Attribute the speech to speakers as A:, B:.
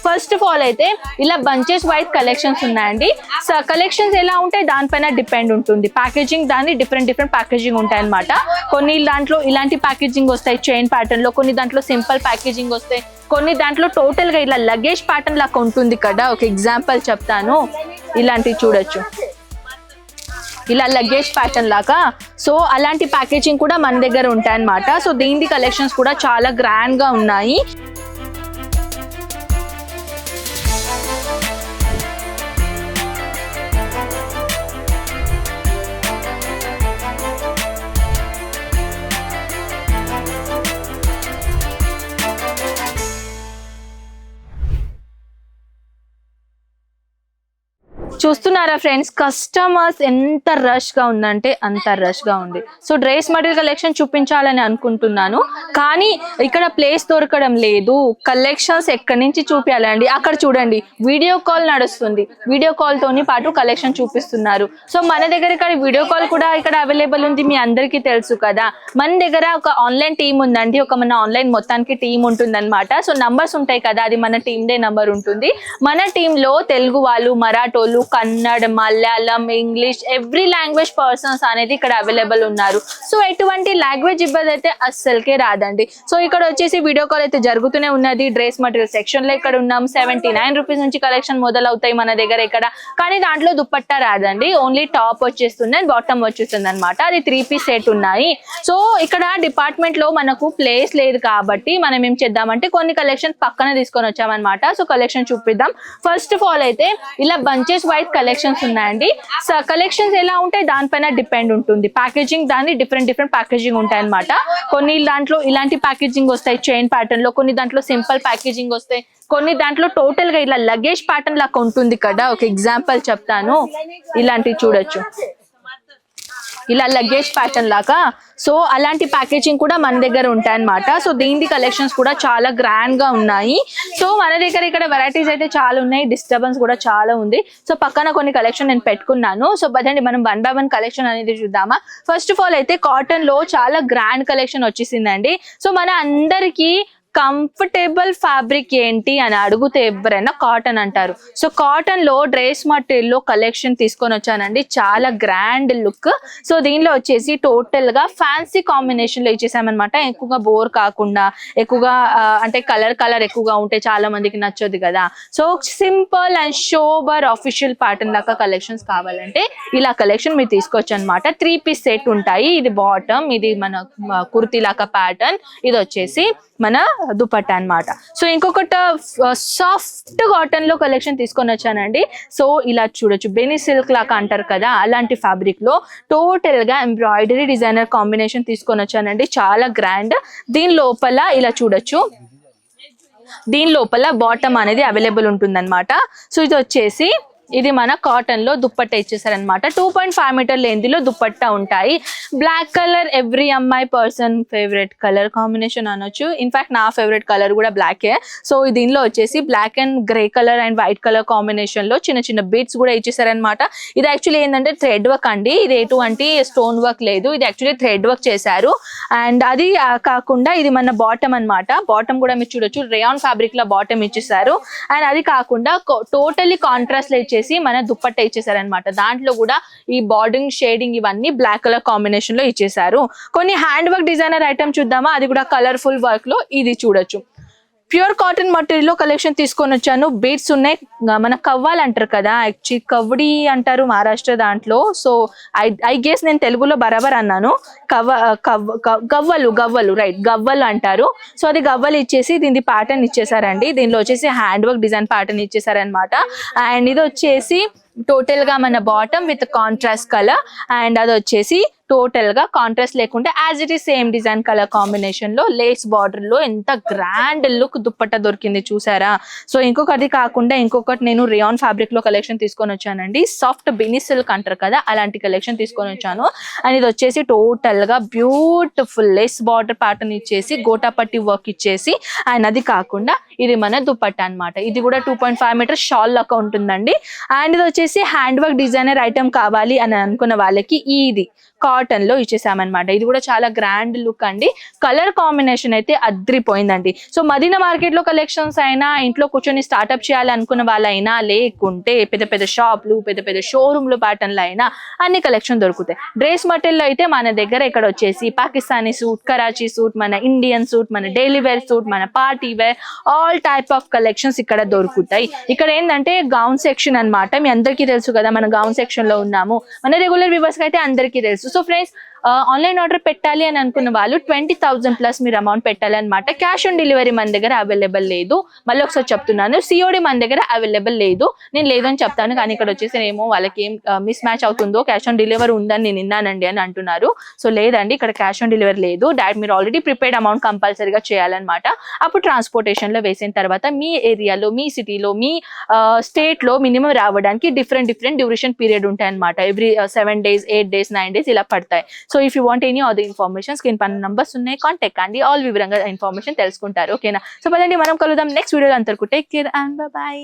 A: First of all అయితే ఇలా bunches wise collections ఉన్నాయండి. కలెక్షన్స్ ఎలా ఉంటాయి దానిపైన డిపెండ్ ఉంటుంది. ప్యాకేజింగ్ దాని డిఫరెంట్ ప్యాకేజింగ్ ఉంటాయి అనమాట. కొన్ని దాంట్లో ఇలాంటి ప్యాకేజింగ్ వస్తాయి చైన్ ప్యాటర్న్ లో, కొన్ని దాంట్లో సింపుల్ ప్యాకేజింగ్ వస్తాయి, కొన్ని దాంట్లో టోటల్ గా ఇలా లగేజ్ ప్యాటర్న్ లాగా ఉంటుంది కదా. ఒక ఎగ్జాంపుల్ చెప్తాను, ఇలాంటివి చూడొచ్చు, ఇలా లగేజ్ ప్యాటర్న్ లాగా. సో అలాంటి ప్యాకేజింగ్ కూడా మన దగ్గర ఉంటాయి అన్నమాట. సో దీని కలెక్షన్స్ కూడా చాలా గ్రాండ్ గా ఉన్నాయి. చూస్తున్నారా ఫ్రెండ్స్, కస్టమర్స్ ఎంత రష్ గా ఉందంటే అంత రష్ గా ఉంది. సో డ్రెస్ మెటీరియల్ కలెక్షన్ చూపించాలని అనుకుంటున్నాను, కానీ ఇక్కడ ప్లేస్ దొరకడం లేదు. కలెక్షన్స్ ఎక్కడి నుంచి చూపించాలండి? అక్కడ చూడండి, వీడియో కాల్ నడుస్తుంది, వీడియో కాల్ తోని పాటు కలెక్షన్ చూపిస్తున్నారు. సో మన దగ్గర ఇక్కడ వీడియో కాల్ కూడా ఇక్కడ అవైలబుల్ ఉంది, మీ అందరికీ తెలుసు కదా. మన దగ్గర ఒక ఆన్లైన్ టీం ఉందండి, ఒక మన ఆన్లైన్ మొత్తానికి టీం ఉంటుంది అనమాట. సో నంబర్స్ ఉంటాయి కదా, అది మన టీమ్ డే నంబర్ ఉంటుంది. మన టీంలో తెలుగు వాళ్ళు, మరాఠోళ్ళు, Kannada, Malayalam, English, every language persons అనేది ఇక్కడ అవైలబుల్ ఉన్నారు. సో ఎటువంటి లాంగ్వేజ్ ఇబ్బంది అయితే అస్సలకే రాదండి. సో ఇక్కడ వచ్చేసి వీడియో కాల్ అయితే జరుగుతూనే ఉన్నది. డ్రెస్ మెటీరియల్ సెక్షన్ లో ఇక్కడ ఉన్నాం. 79 రూపీస్ నుంచి కలెక్షన్ మొదలవుతాయి మన దగ్గర ఇక్కడ. కానీ దాంట్లో దుపట్టా రాదండి, ఓన్లీ టాప్ వచ్చేస్తుంది అండ్ బాటమ్ వచ్చేస్తుంది అనమాట. అది 3 పీస్ సెట్ ఉన్నాయి. సో ఇక్కడ డిపార్ట్మెంట్ లో మనకు ప్లేస్ లేదు కాబట్టి మనం ఏం చేద్దామంటే కొన్ని కలెక్షన్ పక్కన తీసుకొని వచ్చామన్నమాట. సో కలెక్షన్ చూపిద్దాం. ఫస్ట్ ఆఫ్ ఆల్ అయితే ఇలా బంచెస్ వైజ్ కలెక్షన్స్ ఉన్నాయండి. కలెక్షన్స్ ఎలా ఉంటాయి దానిపైన డిపెండ్ ఉంటుంది. ప్యాకేజింగ్ దాని డిఫరెంట్ ప్యాకేజింగ్ ఉంటాయి అనమాట. కొన్ని దాంట్లో ఇలాంటి ప్యాకేజింగ్ వస్తాయి చైన్ ప్యాటర్న్ లో, కొన్ని దాంట్లో సింపుల్ ప్యాకేజింగ్ వస్తాయి, కొన్ని దాంట్లో టోటల్ గా ఇలా లగేజ్ ప్యాటర్న్ లాగా ఉంటుంది కదా. ఒక ఎగ్జాంపుల్ చెప్తాను, ఇలాంటివి చూడొచ్చు, ఇలా లగేజ్ ప్యాటర్న్ లాగా. సో అలాంటి ప్యాకేజింగ్ కూడా మన దగ్గర ఉంటాయి అన్నమాట. సో దీని కలెక్షన్స్ కూడా చాలా గ్రాండ్ గా ఉన్నాయి. సో మన దగ్గర ఇక్కడ వెరైటీస్ అయితే చాలా ఉన్నాయి, డిస్టర్బెన్స్ కూడా చాలా ఉంది. సో పక్కన కొన్ని కలెక్షన్ నేను పెట్టుకున్నాను. సో పదండి మనం 1 by 1 కలెక్షన్ అనేది చూద్దామా. ఫస్ట్ ఆఫ్ ఆల్ అయితే కాటన్ లో చాలా గ్రాండ్ కలెక్షన్ వచ్చేసిందండి. సో మన అందరికి కంఫర్టబుల్ ఫ్యాబ్రిక్ ఏంటి అని అడిగితే ఎవరైనా కాటన్ అంటారు. సో కాటన్ లో డ్రెస్ మెటీరియల్ లో కలెక్షన్ తీసుకొని వచ్చానండి, చాలా గ్రాండ్ లుక్. సో దీనిలో వచ్చేసి టోటల్ గా ఫ్యాన్సీ కాంబినేషన్ లో ఇచ్చేసామన్నమాట. ఎక్కువగా బోర్ కాకుండా, ఎక్కువగా అంటే కలర్ ఎక్కువగా ఉంటే చాలా మందికి నచ్చదు కదా. So simple and sober official pattern లాగా కలెక్షన్స్ కావాలంటే ఇలా కలెక్షన్ మీరు తీసుకోవచ్చు అనమాట. 3 పీస్ సెట్ ఉంటాయి. ఇది బాటమ్, ఇది మన కుర్తీ లాగా ప్యాటర్న్, ఇది వచ్చేసి మన దుపట్టా అన్నమాట. సో ఇంకొకటి సాఫ్ట్ కాటన్ లో కలెక్షన్ తీసుకొని వచ్చానండి. సో ఇలా చూడొచ్చు, బెనీ సిల్క్ లాగా అంటారు కదా, అలాంటి ఫ్యాబ్రిక్ లో టోటల్ గా ఎంబ్రాయిడరీ డిజైనర్ కాంబినేషన్ తీసుకొని వచ్చానండి, చాలా గ్రాండ్. దీని లోపల ఇలా చూడొచ్చు, దీని లోపల బాటమ్ అనేది అవైలబుల్ ఉంటుంది అనమాట. సో ఇది వచ్చేసి ఇది మన కాటన్ లో దుప్పట్టా ఇచ్చేసారనమాట. 2.5 మీటర్ లెంత్ దుప్పట్టా ఉంటాయి. బ్లాక్ కలర్ ఎవ్రీ అమ్మాయి పర్సన్ ఫేవరెట్ కలర్ కాంబినేషన్ అనొచ్చు. ఇన్ఫాక్ట్ నా ఫేవరెట్ కలర్ కూడా బ్లాకే. సో దీనిలో వచ్చేసి black and grey colour and white colour combination లో చిన్న బీట్స్ కూడా ఇచ్చేసారనమాట. ఇది యాక్చువల్లీ ఏంటంటే థ్రెడ్ వర్క్ అండి, ఇది ఎటువంటి స్టోన్ వర్క్ లేదు, ఇది యాక్చువల్లీ థ్రెడ్ వర్క్ చేశారు. అండ్ అది కాకుండా ఇది మన బాటమ్ అనమాట. బాటమ్ కూడా మీరు చూడొచ్చు, రేయాన్ ఫ్యాబ్రిక్ లో బాటమ్ ఇచ్చేసారు. అండ్ అది కాకుండా టోటల్లీ కాంట్రాస్ట్ లో మన దుపట్టా ఇచ్చేసారనమాట. దాంట్లో కూడా ఈ బార్డింగ్, షేడింగ్ ఇవన్నీ బ్లాక్ కలర్ కాంబినేషన్ లో ఇచ్చేసారు. కొన్ని హ్యాండ్ వర్క్ డిజైనర్ ఐటమ్ చూద్దామా, అది కూడా కలర్ఫుల్ వర్క్ లో. ఇది చూడొచ్చు, ప్యూర్ కాటన్ మటీరియల్ లో కలెక్షన్ తీసుకొని వచ్చాను. బీడ్స్ ఉన్నాయి, మన కవ్వాలి అంటారు కదా, యాక్చువల్లీ కవ్వడి అంటారు మహారాష్ట్ర దాంట్లో. సో ఐ గెస్ నేను తెలుగులో బరాబర్ అన్నాను. గవ్వలు రైట్, గవ్వలు అంటారు. సో అది గవ్వలు ఇచ్చేసి దీని ప్యాటర్న్ ఇచ్చేసారండి. దీనిలో వచ్చేసి హ్యాండ్ వర్క్ డిజైన్ ప్యాటర్న్ ఇచ్చేసారనమాట. అండ్ ఇది వచ్చేసి టోటల్ గా మన bottom with contrast colour, and అది వచ్చేసి టోటల్ గా కాంట్రాస్ట్ లేకుండా as it is same design colour combination లో లేస్ బార్డర్ లో ఎంత గ్రాండ్ లుక్ దుపట్టా దొరికింది చూసారా. సో ఇంకొకటి కాకుండా ఇంకొకటి నేను రేయాన్ ఫ్యాబ్రిక్ లో కలెక్షన్ తీసుకొని వచ్చానండి. సాఫ్ట్ బెనీ సిల్క్ అంటారు కదా, అలాంటి కలెక్షన్ తీసుకొని వచ్చాను. అండ్ ఇది వచ్చేసి టోటల్ గా బ్యూటిఫుల్ లేస్ బార్డర్ ప్యాటర్న్ ఇచ్చేసి గోటాపట్టి వర్క్ ఇచ్చేసి, అండ్ అది కాకుండా ఇది మన దుపట్టా అనమాట. ఇది కూడా 2.5 మీటర్ షాల్ లాగా ఉంటుందండి. అండ్ ఇది వచ్చేసి హ్యాండ్ వర్క్ డిజైనర్ ఐటమ్ కావాలి అని అనుకున్న వాళ్ళకి ఇది కాటన్ లో ఇచ్చేసామన్నమాట. ఇది కూడా చాలా గ్రాండ్ లుక్ అండి. కలర్ కాంబినేషన్ అయితే అద్రిపోయిందండి. సో మదీనా మార్కెట్ లో కలెక్షన్స్ అయినా, ఇంట్లో కూర్చొని స్టార్ట్అప్ చేయాలి అనుకున్న వాళ్ళైనా, లేకుంటే పెద్ద పెద్ద షాప్లు, పెద్ద పెద్ద షోరూమ్ లో ప్యాటర్న్లు అయినా అన్ని కలెక్షన్ దొరుకుతాయి. డ్రెస్ మెటీరియల్ అయితే మన దగ్గర ఇక్కడ వచ్చేసి పాకిస్తానీ సూట్, కరాచీ సూట్, మన ఇండియన్ సూట్, మన డైలీ వేర్ సూట్, మన party wear, all type of collections ఇక్కడ దొరుకుతాయి. ఇక్కడ ఏంటంటే గౌన్ సెక్షన్ అన్నమాట. మీ అందరికీ తెలుసు కదా, మన గౌన్ సెక్షన్ లో ఉన్నాము. మన రెగ్యులర్ వ్యూవర్స్ కి అయితే అందరికీ తెలుసు. సో ఫ్రెండ్స్, ఆన్లైన్ ఆర్డర్ పెట్టాలి అని అనుకున్న వాళ్ళు 20,000 ప్లస్ మీరు అమౌంట్ పెట్టాలి అనమాట. క్యాష్ ఆన్ డెలివరీ మన దగ్గర అవైలబుల్ లేదు. మళ్ళీ ఒకసారి చెప్తున్నాను, సిఓడి మన దగ్గర అవైలబుల్ లేదు. నేను లేదని చెప్తాను, కానీ ఇక్కడ వచ్చేసి ఏమో వాళ్ళకి ఏం మిస్ మ్యాచ్ అవుతుందో, క్యాష్ ఆన్ డెలివరీ ఉందని నేను విన్నానండి అని అంటున్నారు. సో లేదండి, ఇక్కడ క్యాష్ ఆన్ డెలివరీ లేదు. డైరెక్ట్ మీరు ఆల్రెడీ ప్రిపేర్డ్ అమౌంట్ కంపల్సరీగా చేయాలన్నమాట. అప్పుడు ట్రాన్స్పోర్టేషన్ లో వేసిన తర్వాత మీ ఏరియాలో, మీ సిటీలో, మీ స్టేట్ లో మినిమం రావడానికి డిఫరెంట్ డ్యూరేషన్ పీరియడ్ ఉంటాయి అనమాట. ఎవ్రీ 7 days, 8 days, 9 days ఇలా పడతాయి. So if you want any other information, screen పైన నంబర్స్ ఉన్నాయి, కాంటాక్ట్ అండి. ఆల్ వివరంగా ఇన్ఫర్మేషన్ తెలుసుకుంటారు. ఓకేనా? సో పదండి మనం కలుద్దాం నెక్స్ట్ వీడియోలో. అంతవరకు టేక్ కేర్ అండ్ బై.